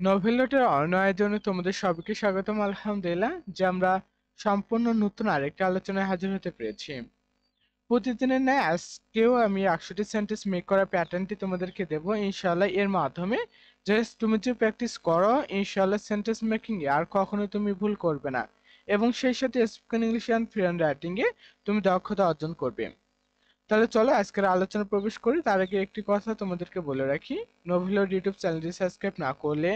নভেলটের অন্য আয়োজনে তোমাদের সবাইকে স্বাগতম। আলহামদুলিল্লাহ যে আমরা সম্পূর্ণ নতুন আরেকটা আলোচনায় হাজির হতে পেরেছি। প্রতিদিনের ন্যায় আজকেও আমি 100টি সেন্টেন্স মেক করা প্যাটার্নটি তোমাদেরকে দেবো ইনশাআল্লাহ। এর মাধ্যমে জাস্ট তুমি যে প্র্যাকটিস করো ইনশাআল্লাহ সেন্টেন্স মেকিং এ আর কখনো তুমি ভুল করবে না, এবং সেই সাথে spoken English and free hand writing এ তুমি দক্ষতা অর্জন করবে। তাহলে চলো আজকের আলোচনা প্রবেশ করি। তার আগে একটি কথা তোমাদেরকে বলে রাখি, নোভেলর ইউটিউব চ্যানেলটি সাবস্ক্রাইব না করলে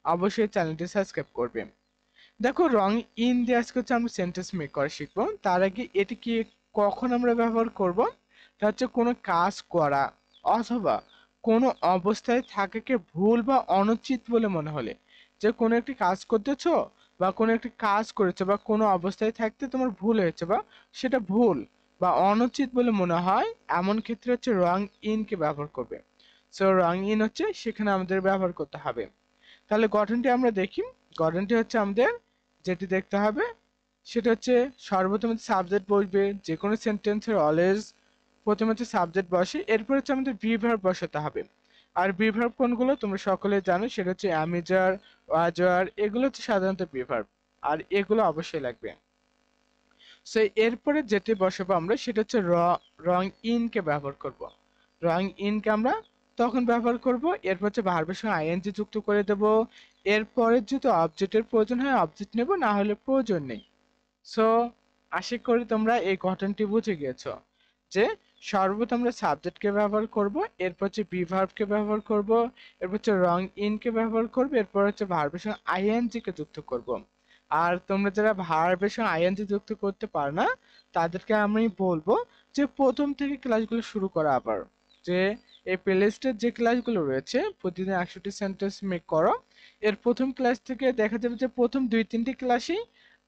অবশ্যই চ্যানেলটি সাবস্ক্রাইব করবে। দেখো, রং ইন দিয়ে আজকে হচ্ছে আমরা সেন্টেন্স মেক করা শিখবো। তার আগে এটি কি কখন আমরা ব্যবহার করব, তা হচ্ছে কোনো কাজ করা অথবা কোনো অবস্থায় থাকাকে ভুল বা অনুচিত বলে মনে হলে, যে কোনো একটি কাজ করতেছো বা কোনো একটি কাজ করেছো বা কোনো অবস্থায় থাকতে তোমার ভুল হয়েছে বা সেটা ভুল বা অনুচিত বলে মনে হয়, এমন ক্ষেত্রে হচ্ছে রং ইনকে ব্যবহার করবে। সো রং ইন হচ্ছে সেখানে আমাদের ব্যবহার করতে হবে। তাহলে গঠনটি আমরা দেখি। গঠনটি হচ্ছে আমাদের যেটি দেখতে হবে সেটা হচ্ছে সর্বপ্রথম সাবজেক্ট বসবে, যে কোনো সেন্টেন্সের অলওয়েজ প্রথমে হচ্ছে সাবজেক্ট বসে, এরপর হচ্ছে আমাদের বি ভার্ব বসাতে হবে। আর বি ভার্ব কোনগুলো তোমরা সকলে জানো, সেটা হচ্ছে অ্যামিজার, ওয়াজার, এগুলো হচ্ছে সাধারণত বি ভার্ব, আর এগুলো অবশ্যই লাগবে। সো এরপরে যেটি বসাবো আমরা সেটা হচ্ছে রং ইনকে ব্যবহার করব। রং ইনকে আমরা তখন ব্যবহার করব, এরপর হচ্ছে ভার্বের সঙ্গে আইএনজি যুক্ত করে দেব। এরপরে যদি অবজেক্টের প্রয়োজন হয় অবজেক্ট নেব, না হলে প্রয়োজন নেই। সো আশা করি তোমরা এই গঠনটি বুঝে গিয়েছো যে সর্বপ্রথম আমরা সাবজেক্টকে ব্যবহার করব, এরপর হচ্ছে বি ভার্বকে ব্যবহার করব, এরপর হচ্ছে রং ইনকে ব্যবহার করব, এরপর হচ্ছে ভার্বের সঙ্গে আইএনজি কে যুক্ত করব। আর তোমরা যারা ভার্বের সঙ্গে আইএনজি যুক্ত করতে পারো না তাদেরকে আমি বলবো যে প্রথম থেকে ক্লাসগুলো শুরু করা আবার, যে এই প্লেলিস্টের যে ক্লাসগুলো রয়েছে প্রতিদিন 100টি সেন্টেন্স মেক করো, এর প্রথম ক্লাস থেকে দেখা যাবে যে প্রথম 2-3টি ক্লাসেই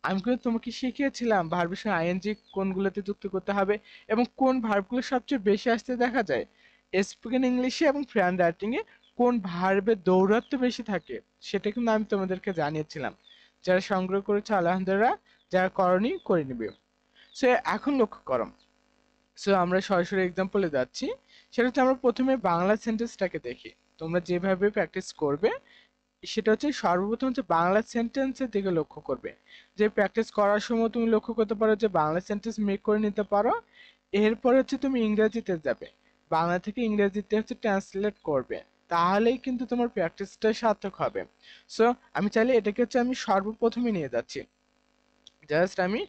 আমি কিন্তু তোমাকে শিখিয়েছিলাম ভার্বের সঙ্গে আইএনজি কোনগুলোতে যুক্ত করতে হবে এবং কোন ভার্বগুলো সবচেয়ে বেশি আসতে দেখা যায় স্পোকেন ইংলিশে এবং ফ্রি হ্যান্ড রাইটিং এ, কোন ভার্বের দৌরাত্ম্য বেশি থাকে সেটা কিন্তু আমি তোমাদেরকে জানিয়েছিলাম। যারা সংগ্রহ করেছে আলহামদুলিল্লাহ, যারা করনি করে নিবে। সো এখন লক্ষ্য করো, সো আমরা সরাসরি এক্সাম্পলে যাচ্ছি। সেটা হচ্ছে আমরা প্রথমে বাংলা সেন্টেন্সটাকে দেখি। তোমরা যেভাবে প্র্যাকটিস করবে সেটা হচ্ছে সর্বপ্রথম হচ্ছে বাংলা সেন্টেন্সের দিকে লক্ষ্য করবে। যে প্র্যাকটিস করার সময় তুমি লক্ষ্য করতে পারো যে বাংলা সেন্টেন্স মেক করে নিতে পারো, এরপর হচ্ছে তুমি ইংরেজিতে যাবে, বাংলা থেকে ইংরেজিতে হচ্ছে ট্রান্সলেট করবে, তাহলেই কিন্তু তোমার প্র্যাকটিসটা সার্থক হবে। সো আমি চাইলে এটাকে হচ্ছে আমি সর্বপ্রথমে নিয়ে যাচ্ছি। জাস্ট আমি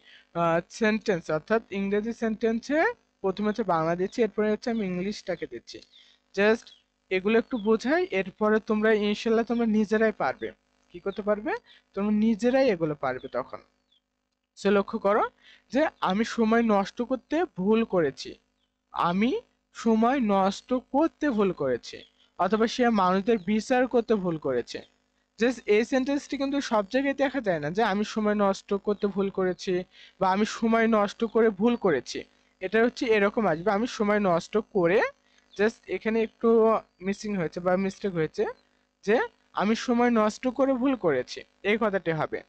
সেন্টেন্স অর্থাৎ ইংরেজি সেন্টেন্সে প্রথমে হচ্ছে বাংলা দিচ্ছি, এরপরে হচ্ছে আমি ইংলিশটাকে দিচ্ছি। জাস্ট এগুলো একটু বোঝাই, এরপরে তোমরা ইনশাল্লাহ তোমরা নিজেরাই পারবে। কি করতে পারবে? তোমরা নিজেরাই এগুলো পারবে তখন। সে লক্ষ্য করো যে আমি সময় নষ্ট করতে ভুল করেছি, আমি সময় নষ্ট করতে ভুল করেছি, অথবা সে মানুষদের বিচার করতে ভুল করেছে। জাস্ট এই সেন্টেন্সটি কিন্তু সব জায়গায় দেখা যায় না যে আমি সময় নষ্ট করতে ভুল করেছি বা আমি সময় নষ্ট করে ভুল করেছি। এটা হচ্ছে এরকম আসবে, আমি সময় নষ্ট করে, জাস্ট এখানে একটু মিসিং হয়েছে বা মিস্টেক হয়েছে, যে আমি সময় নষ্ট করে ভুল করেছি, এই কথাটি হবে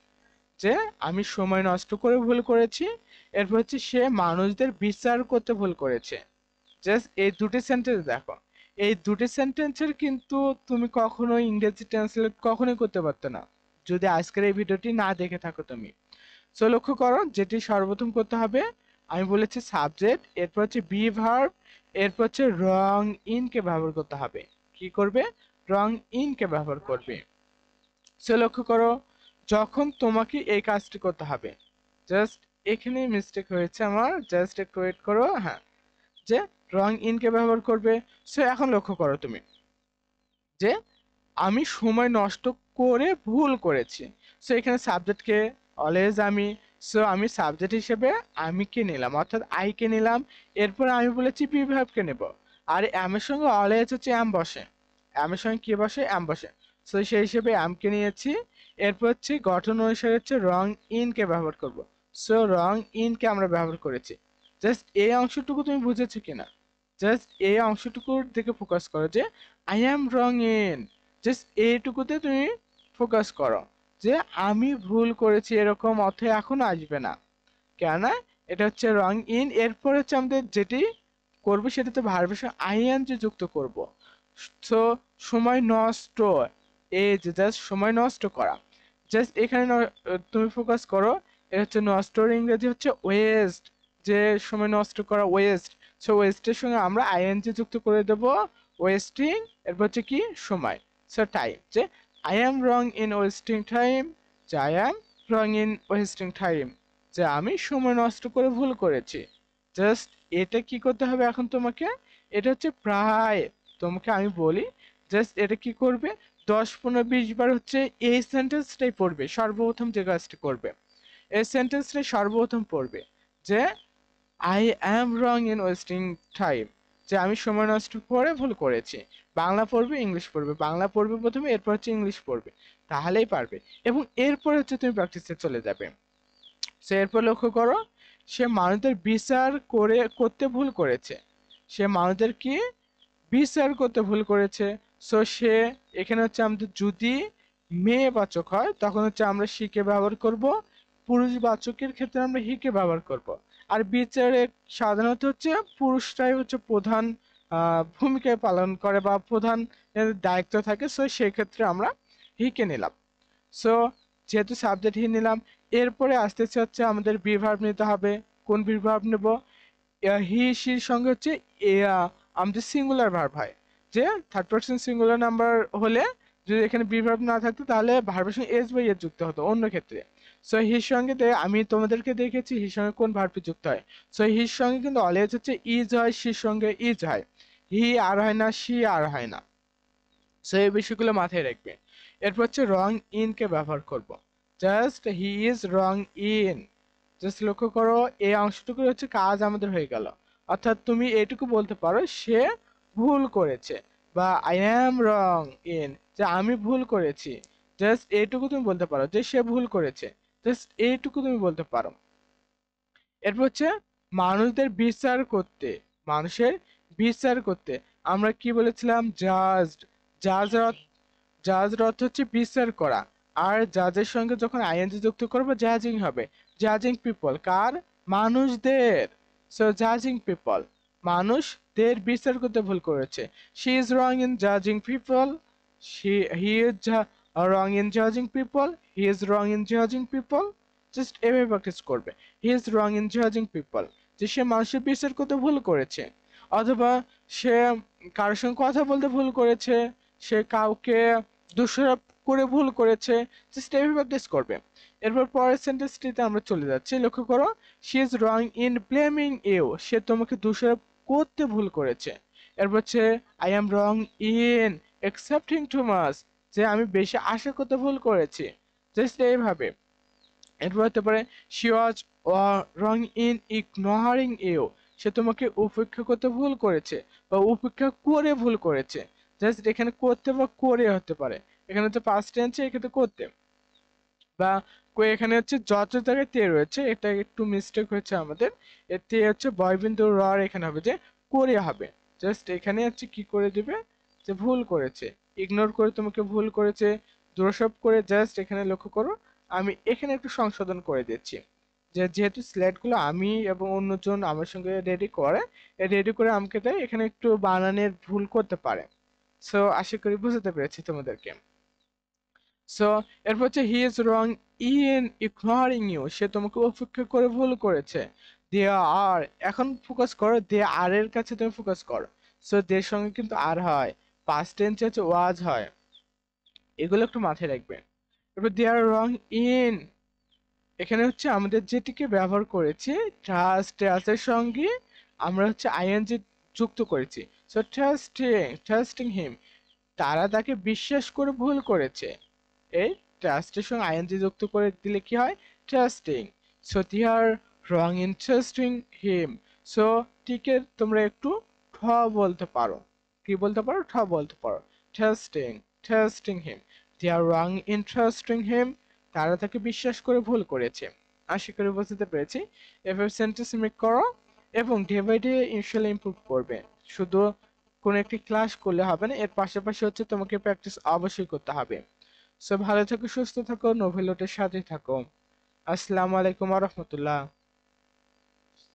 যে আমি সময় নষ্ট করে ভুল করেছি। এরপর হচ্ছে সে মানুষদের বিচার করতে ভুল করেছে। জাস্ট এই দুটি সেন্টেন্স দেখো, এই দুটি সেন্টেন্সের কিন্তু তুমি কখনো ইংরেজি ট্রান্সলেট কখনোই করতে পারতো না যদি আজকের এই ভিডিওটি না দেখে থাকো তুমি। সো লক্ষ্য করো যেটি সর্বপ্রথম করতে হবে, আমি বলেছি সাবজেক্ট, এরপর হচ্ছে বি ভার্ব, এরপর হচ্ছে রং ইনকে ব্যবহার করতে হবে। কি করবে? রং ইনকে ব্যবহার করবে। সো লক্ষ্য করো যখন তোমাকে এই কাজটি করতে হবে, জাস্ট এখানে মিস্টেক হয়েছে আমার, জাস্ট একটু ওয়েট করো। হ্যাঁ, যে রং ইনকে ব্যবহার করবে। সো এখন লক্ষ্য করো তুমি যে আমি সময় নষ্ট করে ভুল করেছি। সো এখানে সাবজেক্টকে অলওয়েজ আমি, সো আমি সাবজেক্ট হিসেবে আমি কে নিলাম অর্থাৎ আই কে নিলাম, এরপর আমি বলেছি বি ভার্বকে নেব। আর অ্যামের সঙ্গে অলওয়েজ হচ্ছে অ্যাম বসে, অ্যামের সঙ্গে কি বসে? অ্যাম বসে। সো সেই হিসেবে অ্যামকে নিয়েছি। এরপর হচ্ছে গঠন অনুসারে হচ্ছে রং ইনকে ব্যবহার করব। সো রং ইনকে আমরা ব্যবহার করেছি। জাস্ট এই অংশটুকু তুমি বুঝেছো কিনা? জাস্ট এই অংশটুকুর দিকে ফোকাস করো যে I am wrong in, just এইটুকুতে তুমি ফোকাস করো যে আমি ভুল করেছি এরকম অর্থ এখন আসবে না। কেন? এটা হচ্ছে রং ইন, এরপর হচ্ছে আমাদের যেটি করবো সেটাতে ভার্বের সঙ্গে আইএনজি যুক্ত করব। সো সময় নষ্ট, এই যে জাস্ট সময় নষ্ট করা, জাস্ট এখানে তুমি ফোকাস করো। এটা হচ্ছে নষ্টর ইংরেজি হচ্ছে ওয়েস্ট, যে সময় নষ্ট করা ওয়েস্ট। সো ওয়েস্টের সঙ্গে আমরা আইএনজি যুক্ত করে দেব, ওয়েস্টিং, এরপর হচ্ছে কি সময়। সো টাইম, যে I am wrong in wasting time, যে I am wrong in wasting time, যে আমি সময় নষ্ট করে ভুল করেছি। জাস্ট এটা কি করতে হবে এখন তোমাকে, এটা হচ্ছে প্রায়, তোমাকে আমি বলি জাস্ট এটা কি করবে, 10, 15, 20 বার হচ্ছে এই সেন্টেন্সটাই পড়বে, সর্বপ্রথম যে কাজটি করবে এই সেন্টেন্সটাই সর্বপ্রথম পড়বে, যে I am wrong in wasting time, যে আমি সময় নষ্ট করে ভুল করেছি। বাংলা পড়বে, ইংলিশ পড়বে, বাংলা পড়বে প্রথমে, এরপর হচ্ছে ইংলিশ পড়বে, তাহলেই পারবে। এবং এরপর হচ্ছে তুমি প্র্যাকটিসে চলে যাবে। সে এরপর লক্ষ্য করো, সে মানুষদের বিচার করতে ভুল করেছে, সে মানুষদের কি বিচার করতে ভুল করেছে। সো সে, এখানে হচ্ছে আমাদের যদি মেয়ে বাচক হয় তখন হচ্ছে আমরা শিকে ব্যবহার করব, পুরুষ বাচকের ক্ষেত্রে আমরা হিকে ব্যবহার করব। আর বিচারে সাধারণত হচ্ছে পুরুষরাই হচ্ছে প্রধান ভূমিকায় পালন করে বা প্রধান দায়িত্ব থাকে। সো সেই ক্ষেত্রে আমরা হিকে নিলাম। সো যেহেতু সাবজেক্ট হি নিলাম, এরপরে আসতেছে হচ্ছে আমাদের বিভার্ব নিতে হবে। কোন বিভার্ব নেব, হি সির সঙ্গে হচ্ছে আমাদের সিঙ্গুলার ভার্ব হয়, যে থার্ড পারসন সিঙ্গুলার নাম্বার হলে যদি এখানে বিভার্ব না থাকতো তাহলে ভার্বের সঙ্গে এস বা এর যুক্ত হতো অন্য ক্ষেত্রে। সো হির সঙ্গে আমি তোমাদেরকে দেখেছি হির সঙ্গে কোন ভার্বটি যুক্ত হয়। সো হির সঙ্গে কিন্তু অলওয়েজ হচ্ছে ইজ হয়, সির সঙ্গে ইজ হয়, হি আর হয় না, সি আর হয় না। সো এই বিষয়গুলো মাথায় রাখবে। এরপর হচ্ছে রং ইন কে ব্যবহার করব, just he is wrong in, just লক্ষ্য করো এই অংশটুকু হচ্ছে কাজ আমাদের হয়ে গেল। অর্থাৎ তুমি এটুকু বলতে পারো সে ভুল করেছে, বা আই অ্যাম রং ইন, যে আমি ভুল করেছি। জাস্ট এইটুকু তুমি বলতে পারো যে সে ভুল করেছে, জাস্ট এইটুকু তুমি বলতে পারো। এরপর হচ্ছে মানুষদের বিচার করতে, মানুষের বিচার করতে আমরা কি বলেছিলাম, জাজড। জাজ, জাজের অর্থ হচ্ছে বিচার করা। আর জাজের সঙ্গে যখন আইএনজি যুক্ত করবো জাজিং হবে, জাজিং পিপল, কার, মানুষদের। সো জাজিং পিপল, মানুষদের বিচার করতে ভুল করেছে। She is wrong in জাজিং people, he is wrong in জাজিং people, he is wrong in জাজিং people. Just এভাবে প্র্যাকটিস করবে, হি ইজ রং ইন জাজিং পিপল, যে সে মানুষের বিচার করতে ভুল করেছে। অথবা সে কারোর সঙ্গে কথা বলতে ভুল করেছে, সে কাউকে দোষারোপ করে ভুল করেছে। জাস্ট এইভাবে প্র্যাকটিস করবে। এরপর পরের সেন্টেন্সটিতে আমরা চলে যাচ্ছি, লক্ষ্য করো, she is wrong in blaming you, সে তোমাকে দোষারোপ করতে ভুল করেছে। এরপর হচ্ছে I am wrong in accepting too much, যে আমি বেশি আশা করতে ভুল করেছি। জাস্ট এইভাবে। এরপর হতে পারে she was wrong in ignoring you, সে তোমাকে উপেক্ষা করতে ভুল করেছে বা উপেক্ষা করে ভুল করেছে। জাস্ট এখানে করতে বা করে হতে পারে, এখানে হচ্ছে পাস্ট টেন্সে, এক্ষেত্রে করতে। বা এখানে হচ্ছে যত জায়গায় তে রয়েছে, এটা একটু মিস্টেক হয়েছে আমাদের, এতে হচ্ছে বয়বিন্দু র এখানে হবে, যে করে হবে। জাস্ট এখানে হচ্ছে কি করে দিবে, যে ভুল করেছে, ইগনোর করে তোমাকে ভুল করেছে, দোষারোপ করে। জাস্ট এখানে লক্ষ্য করো, আমি এখানে একটু সংশোধন করে দিচ্ছি, যে যেহেতু স্লাইডগুলো আমি এবং অন্যজন আমার সঙ্গে রেডি করে আমাকে দেয়, এখানে একটু বানানের ভুল করতে পারে। সো আশা করি বুঝতে পেরেছি তোমাদেরকে। সো এরপর হচ্ছে he is wrong in ignoring you, সে তোমাকে উপেক্ষা করে ভুল করেছে। দে আর, এখন ফোকাস করো, দে আর এর কাছে তুমি ফোকাস করো। সো দের সঙ্গে কিন্তু আর হয়, পাস্ট টেন্স হচ্ছে ওয়াজ হয়, এগুলো একটু মাথায় রাখবে। এরপর দে আর রং ইন, এখানে হচ্ছে আমাদের যেটিকে ব্যবহার করেছি ট্রাস্টের সঙ্গে আমরা হচ্ছে আইএনজি যুক্ত করেছি। সো ট্রাস্টিং হিম, তারা তাকে বিশ্বাস করে ভুল করেছে। এই ট্রাস্টের সঙ্গে আইএনজি যুক্ত করে দিলে কি হয়, trusting. So they are wrong in trusting him, so টিকে তোমরা একটু ঠ বলতে পারো, কি বলতে পারো, ঠ বলতে পারো, trusting him, they are wrong in trusting him, তারা তাকে বিশ্বাস করে ভুল করেছে। আশা করি বুঝতে পেরেছি। এভাবে সেন্টেন্স মেক করো এবং ডে বাই ডে ইনশাল্লাহ ইমপ্রুভ করবে। শুধু কোনো একটি ক্লাস করলে হবে না, এর পাশাপাশি হচ্ছে তোমাকে প্র্যাকটিস অবশ্যই করতে হবে। সো ভালো থাকো, সুস্থ থাকো, নোভেলোটের সাথে থাকো। আসসালামু আলাইকুম ওয়া রাহমাতুল্লাহ।